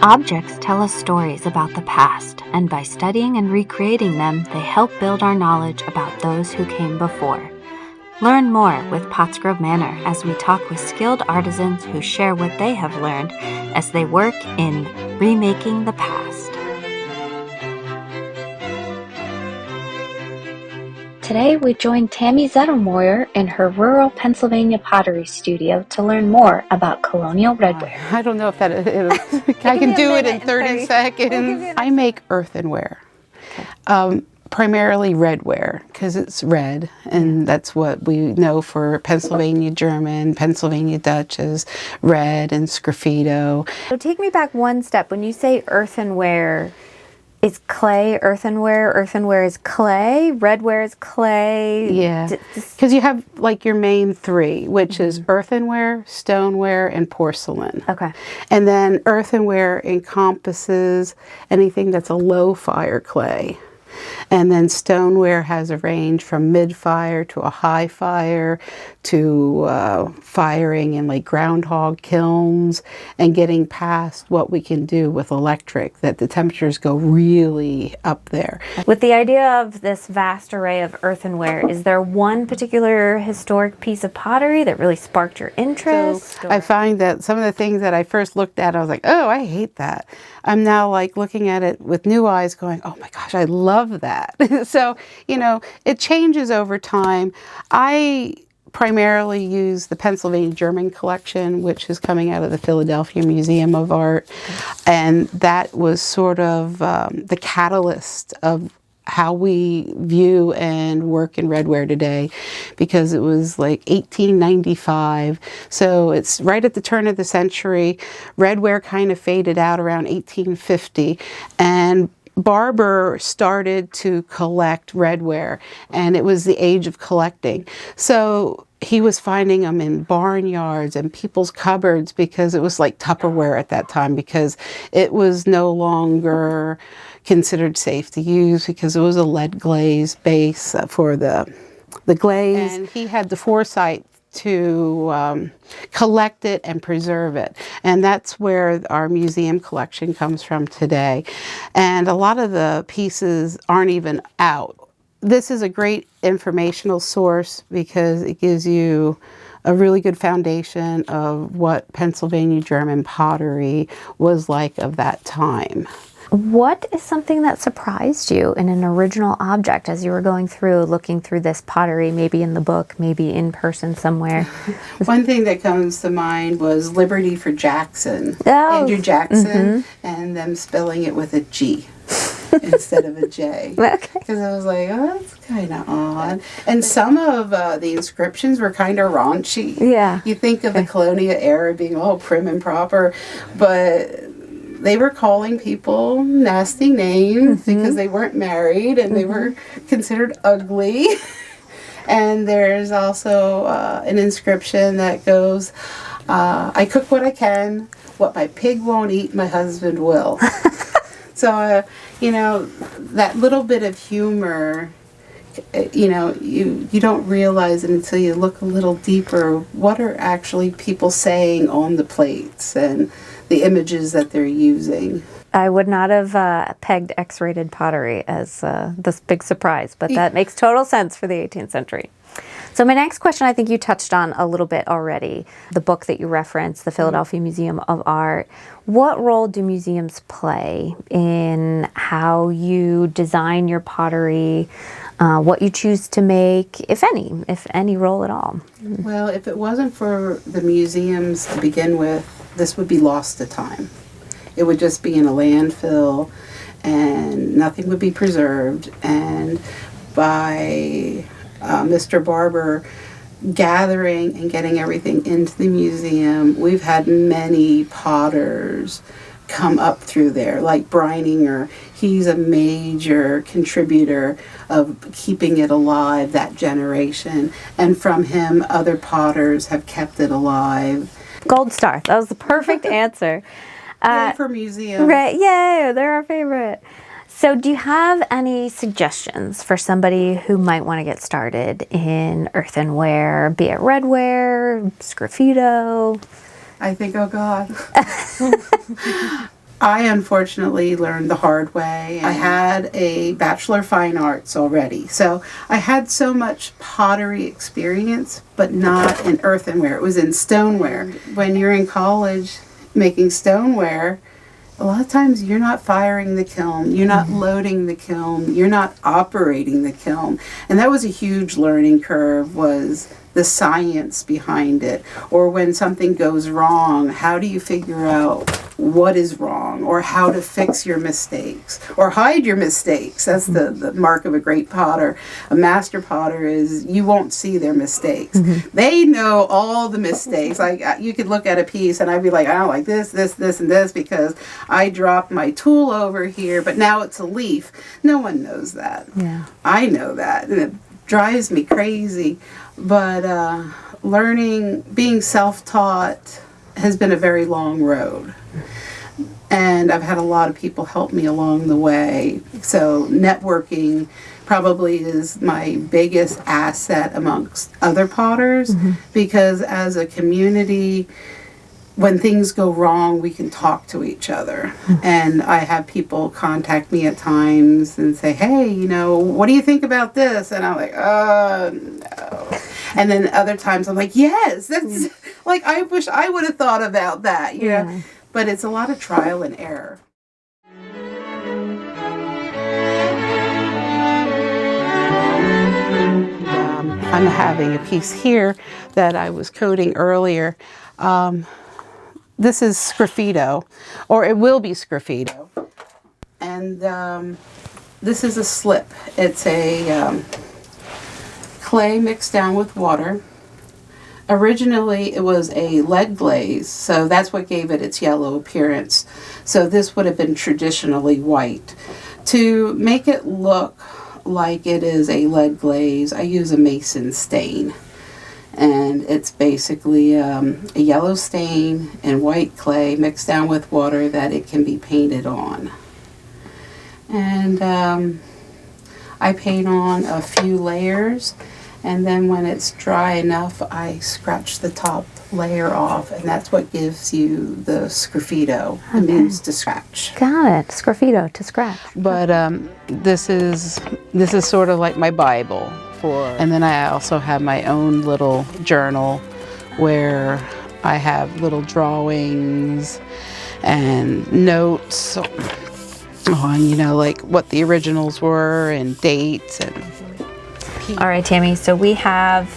Objects tell us stories about the past, and by studying and recreating them, they help build our knowledge about those who came before. Learn more with Pottsgrove Manor as we talk with skilled artisans who share what they have learned as they work in Remaking the Past. Today we join Tammy Zettlemoyer in her rural Pennsylvania pottery studio to learn more about colonial redware. I don't know if that is. I can do it in 30 seconds. I make earthenware, primarily redware, because it's red, and that's what we know for Pennsylvania German, Pennsylvania Dutch as red, and sgraffito. So take me back one step. When you say earthenware, is clay earthenware? Earthenware is clay. Redware is clay. Yeah, because you have like your main three, which is earthenware, stoneware, and porcelain. Okay. And then earthenware encompasses anything that's a low fire clay. And then stoneware has a range from mid-fire to a high fire to firing in like groundhog kilns and getting past what we can do with electric, that the temperatures go really up there. With the idea of this vast array of earthenware, is there one particular historic piece of pottery that really sparked your interest? So I find that some of the things that I first looked at, I was like, oh, I hate that. I'm now like looking at it with new eyes going, oh my gosh, I love that. So, you know, it changes over time. I primarily use the Pennsylvania German collection, which is coming out of the Philadelphia Museum of Art. And that was sort of the catalyst of how we view and work in redware today, because it was like 1895. So it's right at the turn of the century. Redware kind of faded out around 1850. And Barber started to collect redware, and it was the age of collecting. So he was finding them in barnyards and people's cupboards, because it was like Tupperware at that time, because it was no longer considered safe to use because it was a lead glaze base for the glaze. And he had the foresight to collect it and preserve it. And that's where our museum collection comes from today. And a lot of the pieces aren't even out. This is a great informational source because it gives you a really good foundation of what Pennsylvania German pottery was like of that time. What is something that surprised you in an original object as you were going through, looking through this pottery, maybe in the book, maybe in person somewhere? One thing that comes to mind was Liberty for Jackson, Andrew Jackson, and them spelling it with a G instead of a J. Okay. Because I was like, oh, that's kind of odd. And some of the inscriptions were kind of raunchy. Yeah. You think of the colonial era being all prim and proper, but they were calling people nasty names because they weren't married and they were considered ugly. And there's also an inscription that goes, I cook what I can, what my pig won't eat, my husband will. So, you know, that little bit of humor, you know, you don't realize it until you look a little deeper. What are actually people saying on the plates and the images that they're using? I would not have pegged X-rated pottery as this big surprise, but that makes total sense for the 18th century. So my next question, I think you touched on a little bit already. The book that you referenced, the Philadelphia Museum of Art. What role do museums play in how you design your pottery, what you choose to make, if any role at all? Well, if it wasn't for the museums to begin with, this would be lost to time. It would just be in a landfill and nothing would be preserved. And by Mr. Barber gathering and getting everything into the museum, we've had many potters come up through there, like Breininger. He's a major contributor of keeping it alive, that generation. And from him, other potters have kept it alive. Gold star. That was the perfect answer. Yay for museums. Right. Yay. They're our favorite. So do you have any suggestions for somebody who might want to get started in earthenware, be it redware, sgraffito? I think, oh God. I unfortunately learned the hard way. I had a Bachelor of Fine Arts already, so I had so much pottery experience, but not in earthenware. It was in stoneware. When you're in college making stoneware, a lot of times you're not firing the kiln, you're not loading the kiln, you're not operating the kiln. And that was a huge learning curve, was the science behind it. Or when something goes wrong, how do you figure out what is wrong, or how to fix your mistakes, or hide your mistakes? That's the mark of a great potter. A master potter is, you won't see their mistakes. They know all the mistakes. Like, you could look at a piece and I'd be like, I don't like this, this, this, and this because I dropped my tool over here, but now it's a leaf. No one knows that. Yeah. I know that, and it drives me crazy. But learning, being self-taught has been a very long road. And I've had a lot of people help me along the way. So networking probably is my biggest asset amongst other potters, because as a community, when things go wrong, we can talk to each other. And I have people contact me at times and say, hey, you know, what do you think about this? And I'm like, no. And then other times I'm like, yes, that's like, I wish I would have thought about that, you know? But it's a lot of trial and error. I'm having a piece here that I was coating earlier. This is sgraffito, or it will be sgraffito. And this is a slip. It's a clay mixed down with water. Originally, it was a lead glaze, so that's what gave it its yellow appearance. So this would have been traditionally white. To make it look like it is a lead glaze, I use a mason stain. And it's basically a yellow stain and white clay mixed down with water that it can be painted on. And I paint on a few layers, and then when it's dry enough, I scratch the top layer off, and that's what gives you the sgraffito. It means to scratch. Got it. Sgraffito, to scratch. But this is sort of like my Bible. And then I also have my own little journal where I have little drawings and notes on, you know, like what the originals were and dates. And all right, Tammy, so we have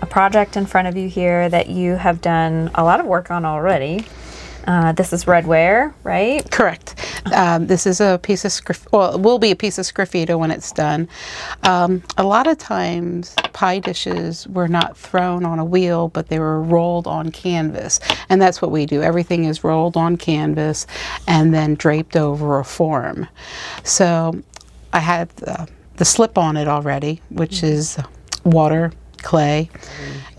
a project in front of you here that you have done a lot of work on already. This is Redware, right? Correct. This is a piece of well, it will be a piece of sgraffito when it's done. A lot of times pie dishes were not thrown on a wheel, but they were rolled on canvas. And that's what we do. Everything is rolled on canvas and then draped over a form. So I had the slip on it already, which is water, clay,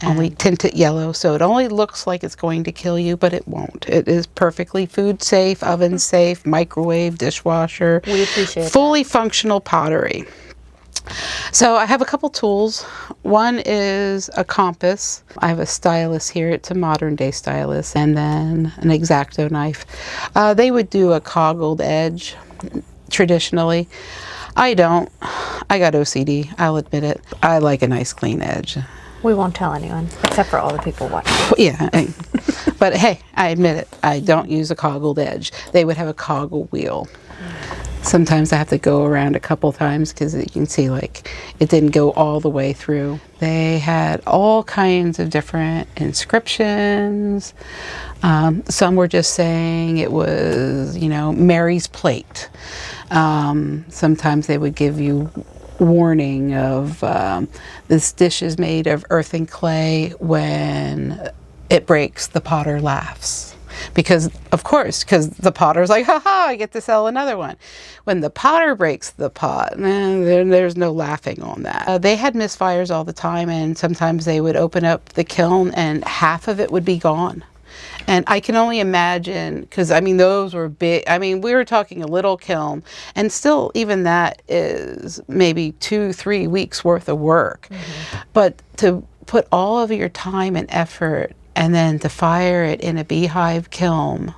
and we tint it yellow, so it only looks like it's going to kill you, but it won't. It is perfectly food safe, oven safe, microwave, dishwasher. We appreciate fully functional pottery. So I have a couple tools. One is a compass. I have a stylus here. It's a modern day stylus, and then an X-Acto knife. They would do a coggled edge traditionally. I don't. I got OCD, I'll admit it. I like a nice clean edge. We won't tell anyone, except for all the people watching. Yeah, but hey, I admit it. I don't use a coggled edge. They would have a coggle wheel. Sometimes I have to go around a couple times because you can see like it didn't go all the way through. They had all kinds of different inscriptions. Some were just saying it was, you know, Mary's plate. Sometimes they would give you warning of this dish is made of earth and clay. When it breaks, the potter laughs. Because, of course, because the potter's like, ha-ha, I get to sell another one. When the potter breaks the pot, there's no laughing on that. They had misfires all the time, and sometimes they would open up the kiln and half of it would be gone. And I can only imagine, because I mean, those were big. I mean, we were talking a little kiln, and still even that is maybe 2-3 weeks worth of work. But to put all of your time and effort and then to fire it in a beehive kiln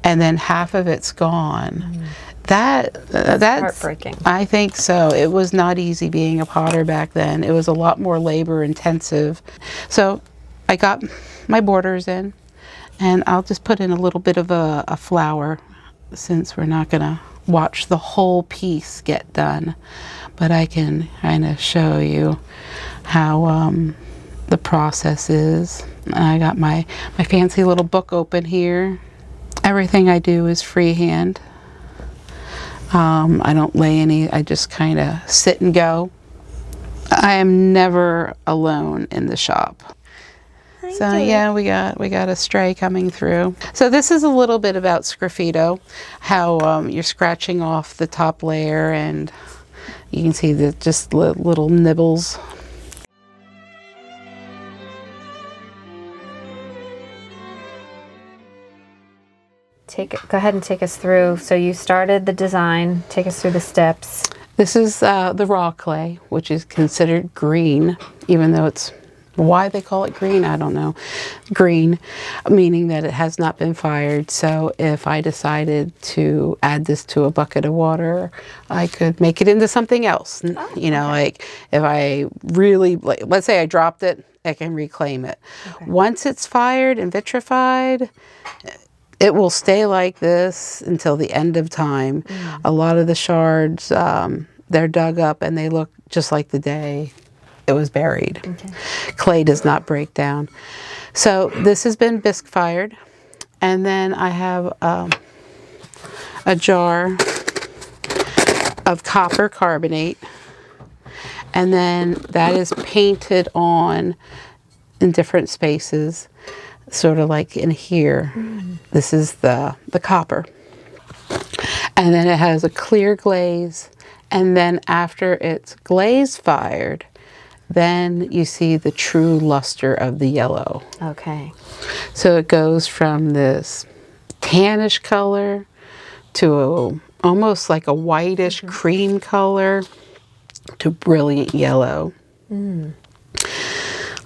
and then half of it's gone. That's heartbreaking. I think so. It was not easy being a potter back then. It was a lot more labor intensive. So I got my borders in, and I'll just put in a little bit of a flower, since we're not going to watch the whole piece get done. But I can kind of show you how the process is. I got my fancy little book open here. Everything I do is freehand. I don't lay any, I just kind of sit and go. I am never alone in the shop. So yeah, we got a stray coming through. So this is a little bit about sgraffito, how you're scratching off the top layer, and you can see the just little nibbles. Go ahead and take us through. So you started the design. Take us through the steps. This is the raw clay, which is considered green, even though it's, why they call it green, I don't know. Green, meaning that it has not been fired. So if I decided to add this to a bucket of water, I could make it into something else. You know, like if I really, like, let's say I dropped it, I can reclaim it. Okay. Once it's fired and vitrified, it will stay like this until the end of time. A lot of the shards, they're dug up and they look just like the day it was buried. Okay. Clay does not break down. So this has been bisque fired. And then I have a jar of copper carbonate. And then that is painted on in different spaces, sort of like in here. This is the copper. And then it has a clear glaze. And then after it's glaze fired, then you see the true luster of the yellow. Okay. So it goes from this tannish color to almost like a whitish cream color to brilliant yellow.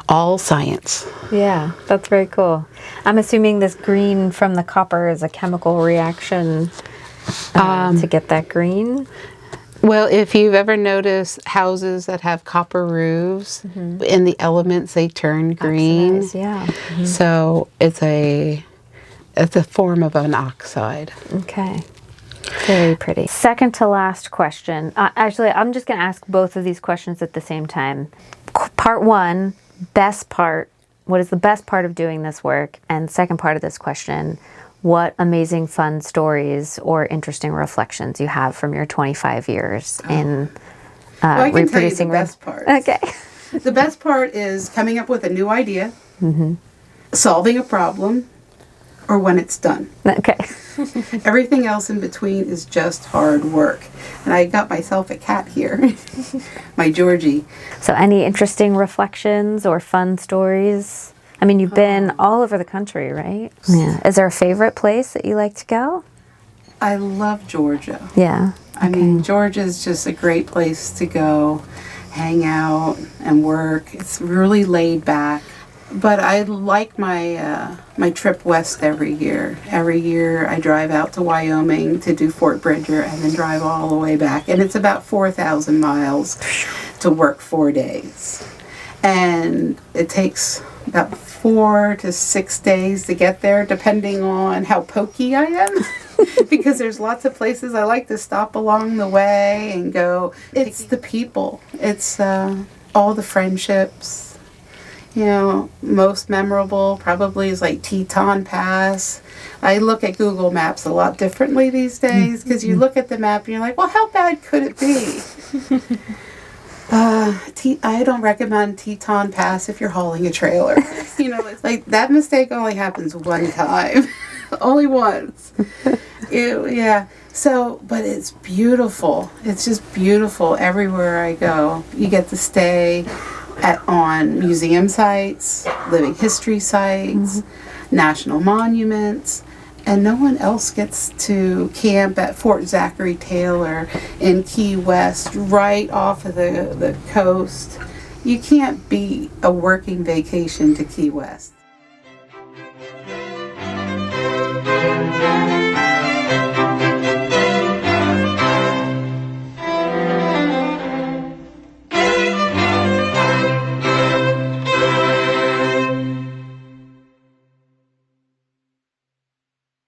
All science. Yeah, that's very cool. I'm assuming this green from the copper is a chemical reaction to get that green? Well, if you've ever noticed houses that have copper roofs, in the elements they turn green. Oxidize, yeah. So it's a form of an oxide. Okay. Very pretty. Second to last question. Actually, I'm just going to ask both of these questions at the same time. Part one, best part. What is the best part of doing this work? And second part of this question, what amazing fun stories or interesting reflections you have from your 25 years in I can tell you reproducing. the best part. Okay. The best part is coming up with a new idea, solving a problem, or when it's done. Okay. Everything else in between is just hard work. And I got myself a cat here, my Georgie. So any interesting reflections or fun stories? I mean, you've been all over the country, right? Yeah. Is there a favorite place that you like to go? I love Georgia. Yeah. I mean, Georgia's just a great place to go, hang out and work. It's really laid back. But I like my my trip west every year. Every year I drive out to Wyoming to do Fort Bridger and then drive all the way back. And it's about 4,000 miles to work 4 days. And it takes about 4 to 6 days to get there, depending on how pokey I am. Because there's lots of places I like to stop along the way and go. It's the people. It's all the friendships. You know, most memorable probably is like Teton Pass. I look at Google Maps a lot differently these days because you look at the map and you're like, well, how bad could it be? I don't recommend Teton Pass if you're hauling a trailer. You know, it's like that mistake only happens one time. Only once. Yeah. So, but it's beautiful. It's just beautiful everywhere I go. You get to stay on museum sites, living history sites, national monuments, and no one else gets to camp at Fort Zachary Taylor in Key West, right off of the coast. You can't beat a working vacation to Key West.